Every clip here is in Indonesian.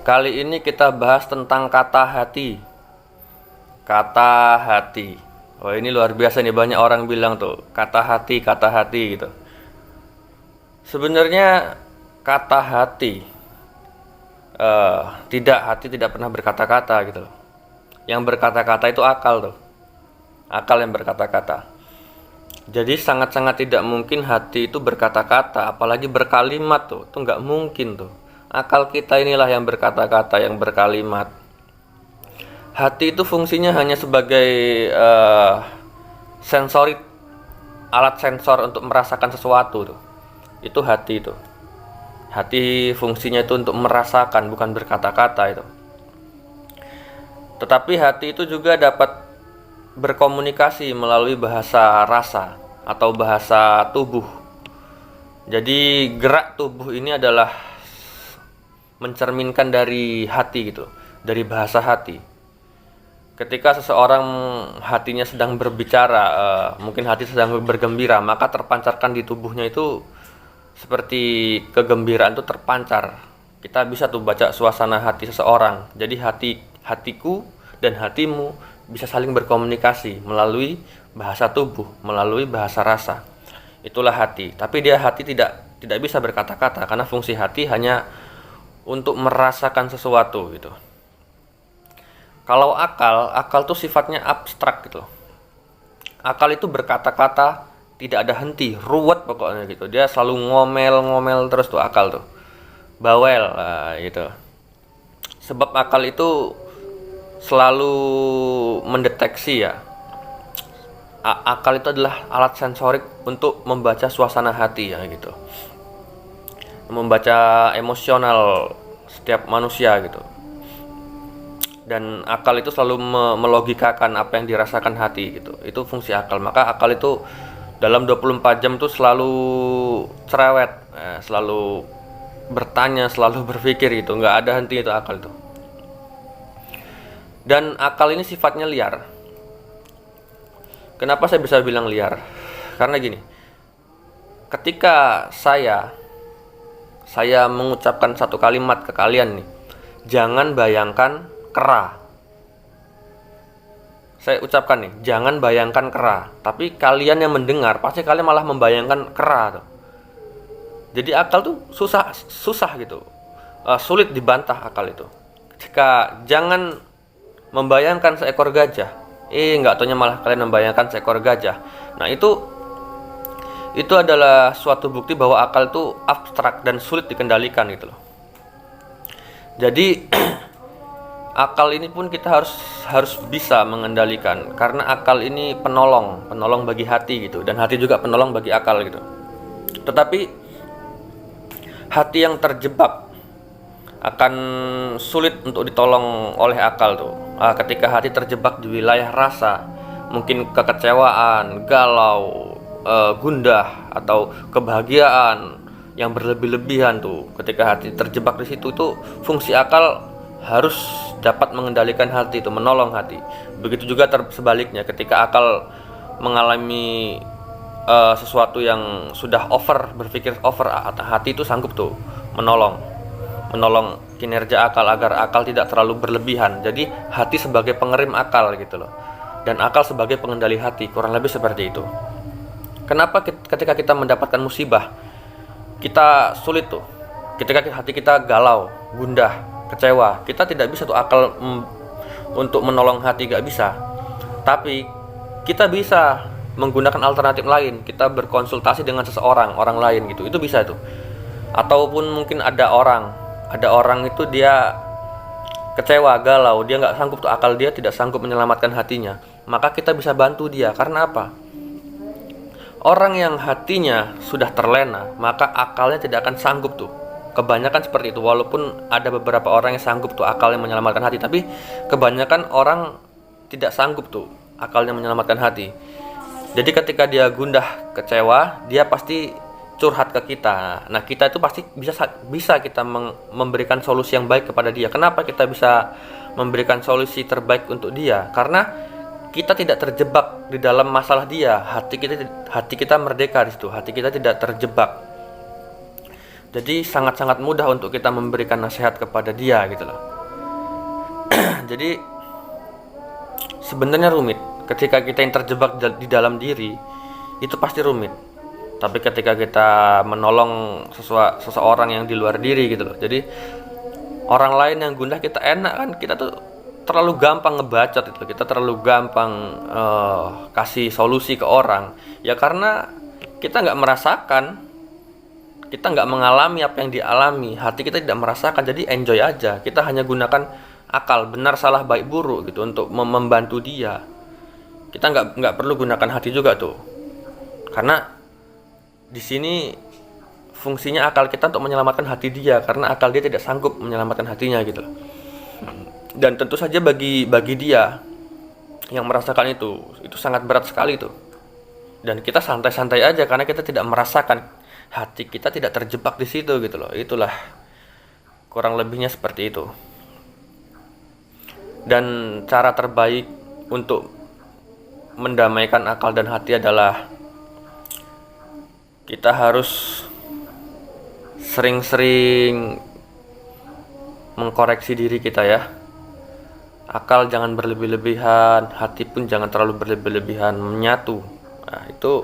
Kali ini kita bahas tentang kata hati. Kata hati. Wah, ini luar biasa nih, banyak orang bilang tuh kata hati gitu. Sebenarnya kata hati hati tidak pernah berkata-kata gitu loh. Yang berkata-kata itu akal tuh. Akal yang berkata-kata. Jadi sangat-sangat tidak mungkin hati itu berkata-kata, apalagi berkalimat tuh. Itu nggak mungkin tuh. Akal kita inilah yang berkata-kata, yang berkalimat. Hati itu fungsinya hanya sebagai sensorik, alat sensor untuk merasakan sesuatu tuh. Itu hati itu. Hati fungsinya itu untuk merasakan, bukan berkata-kata itu. Tetapi hati itu juga dapat berkomunikasi melalui bahasa rasa atau bahasa tubuh. Jadi gerak tubuh ini adalah mencerminkan dari hati gitu, dari bahasa hati. Ketika seseorang hatinya sedang berbicara, mungkin hati sedang bergembira, maka terpancarkan di tubuhnya itu seperti kegembiraan itu terpancar. Kita bisa tuh baca suasana hati seseorang. Jadi hatiku dan hatimu bisa saling berkomunikasi melalui bahasa tubuh, melalui bahasa rasa. Itulah hati. Tapi hati tidak bisa berkata-kata, karena fungsi hati hanya untuk merasakan sesuatu gitu. Kalau akal tuh sifatnya abstrak gitu. Akal itu berkata-kata, tidak ada henti, ruwet pokoknya gitu. Dia selalu ngomel terus tuh akal tuh. Bawel gitu. Sebab akal itu selalu mendeteksi ya. Akal itu adalah alat sensorik untuk membaca suasana hati ya gitu. Membaca emosional setiap manusia gitu. Dan akal itu selalu melogikakan apa yang dirasakan hati gitu. Itu fungsi akal. Maka akal itu dalam 24 jam tuh selalu cerewet, selalu bertanya, selalu berpikir gitu. Nggak ada henti itu akal itu. Dan akal ini sifatnya liar. Kenapa saya bisa bilang liar? Karena gini, ketika saya mengucapkan satu kalimat ke kalian nih, jangan bayangkan kera. Saya ucapkan nih, jangan bayangkan kera. Tapi kalian yang mendengar, pasti kalian malah membayangkan kera tuh. Jadi akal tuh susah gitu, sulit dibantah akal itu. Ketika jangan membayangkan seekor gajah, nggak taunya malah kalian membayangkan seekor gajah. Nah itu adalah suatu bukti bahwa akal itu abstrak dan sulit dikendalikan gitu loh. Jadi akal ini pun kita harus bisa mengendalikan, karena akal ini penolong bagi hati gitu, dan hati juga penolong bagi akal gitu. Tetapi hati yang terjebak akan sulit untuk ditolong oleh akal tuh. Ketika hati terjebak di wilayah rasa, mungkin kekecewaan, galau, gundah atau kebahagiaan yang berlebih-lebihan tuh. Ketika hati terjebak di situ, itu fungsi akal harus dapat mengendalikan hati itu, menolong hati. Begitu juga sebaliknya, ketika akal mengalami sesuatu yang sudah berpikir over, hati itu sanggup tuh menolong kinerja akal agar akal tidak terlalu berlebihan. Jadi hati sebagai pengerim akal gitu loh, dan akal sebagai pengendali hati, kurang lebih seperti itu. Kenapa ketika kita mendapatkan musibah kita sulit tuh, ketika hati kita galau, gundah, kecewa, kita tidak bisa tuh akal untuk menolong hati, gak bisa. Tapi kita bisa menggunakan alternatif lain, kita berkonsultasi dengan orang lain gitu, itu bisa tuh. Ataupun mungkin ada orang itu dia kecewa, galau, dia nggak sanggup tuh, akal dia tidak sanggup menyelamatkan hatinya, maka kita bisa bantu dia. Karena apa? Orang yang hatinya sudah terlena, maka akalnya tidak akan sanggup tuh. Kebanyakan seperti itu, walaupun ada beberapa orang yang sanggup tuh akalnya menyelamatkan hati, tapi kebanyakan orang tidak sanggup tuh akalnya menyelamatkan hati. Jadi ketika dia gundah, kecewa, dia pasti curhat ke kita. Nah, kita itu pasti bisa kita memberikan solusi yang baik kepada dia. Kenapa kita bisa memberikan solusi terbaik untuk dia? Karena kita tidak terjebak di dalam masalah dia. Hati kita merdeka di situ. Hati kita tidak terjebak. Jadi sangat-sangat mudah untuk kita memberikan nasihat kepada dia gitu loh. Jadi sebenarnya rumit. Ketika kita yang terjebak di dalam diri, itu pasti rumit. Tapi ketika kita menolong seseorang yang di luar diri gitu loh. Jadi orang lain yang gundah kita enak kan, kita tuh terlalu gampang ngebacot itu, kita terlalu gampang kasih solusi ke orang. Ya karena kita nggak merasakan, kita nggak mengalami apa yang dialami, hati kita tidak merasakan, jadi enjoy aja. Kita hanya gunakan akal, benar salah baik buruk gitu untuk membantu dia. Kita nggak perlu gunakan hati juga tuh, karena di sini fungsinya akal kita untuk menyelamatkan hati dia, karena akal dia tidak sanggup menyelamatkan hatinya gitu. Dan tentu saja bagi dia yang merasakan itu sangat berat sekali tuh. Dan kita santai-santai aja karena kita tidak merasakan, hati kita tidak terjebak di situ gitu loh. Itulah kurang lebihnya seperti itu. Dan cara terbaik untuk mendamaikan akal dan hati adalah kita harus sering-sering mengkoreksi diri kita ya. Akal jangan berlebih-lebihan, hati pun jangan terlalu berlebih-lebihan, menyatu. Nah, itu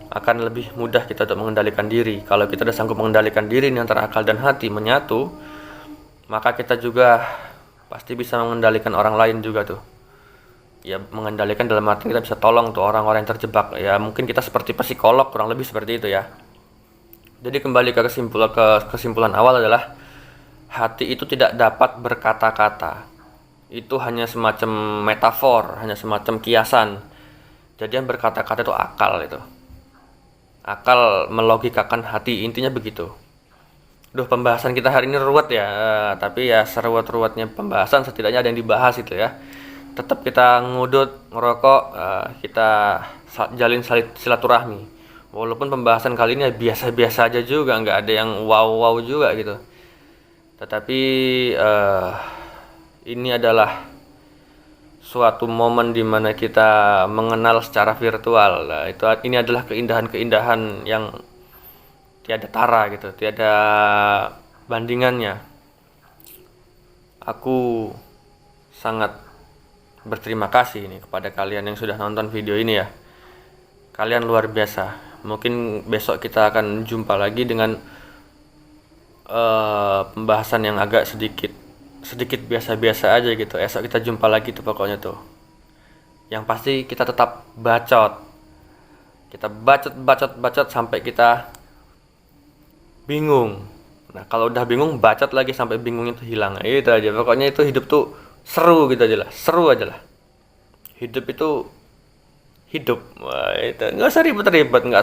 akan lebih mudah kita untuk mengendalikan diri. Kalau kita sudah sanggup mengendalikan diri ini antara akal dan hati menyatu, maka kita juga pasti bisa mengendalikan orang lain juga tuh. Ya mengendalikan dalam arti kita bisa tolong tuh orang-orang yang terjebak. Ya mungkin kita seperti psikolog, kurang lebih seperti itu ya. Jadi kembali ke kesimpulan awal adalah hati itu tidak dapat berkata-kata. Itu hanya semacam metafor, hanya semacam kiasan. Jadi yang berkata-kata itu akal itu. Akal melogikakan hati, intinya begitu. Pembahasan kita hari ini ruwet ya, tapi ya seruat-ruwetnya pembahasan setidaknya ada yang dibahas itu ya. Tetap kita ngudut, ngerokok, kita jalin silaturahmi. Walaupun pembahasan kali ini biasa-biasa aja juga, nggak ada yang wow-wow juga gitu. Tetapi ini adalah suatu momen di mana kita mengenal secara virtual. Nah, ini adalah keindahan-keindahan yang tiada tara gitu, tiada bandingannya. Aku sangat berterima kasih nih kepada kalian yang sudah nonton video ini ya. Kalian luar biasa. Mungkin besok kita akan jumpa lagi dengan pembahasan yang agak sedikit biasa-biasa aja gitu. Esok kita jumpa lagi tuh pokoknya tuh. Yang pasti kita tetap bacot. Kita bacot sampai kita bingung. Nah kalau udah bingung bacot lagi sampai bingung itu hilang. Itu aja. Pokoknya itu hidup tuh seru gitu aja lah. Seru aja lah. Hidup itu hidup. Wah, itu nggak usah ribet-ribet, nggak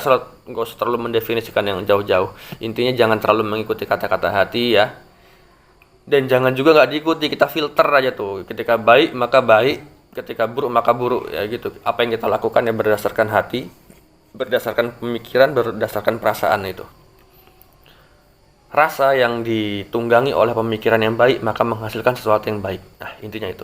usah terlalu mendefinisikan yang jauh-jauh. Intinya jangan terlalu mengikuti kata-kata hati ya. Dan jangan juga nggak diikuti, kita filter aja tuh. Ketika baik maka baik, ketika buruk maka buruk ya gitu. Apa yang kita lakukan ya berdasarkan hati, berdasarkan pemikiran, berdasarkan perasaan itu. Rasa yang ditunggangi oleh pemikiran yang baik maka menghasilkan sesuatu yang baik. Nah intinya itu.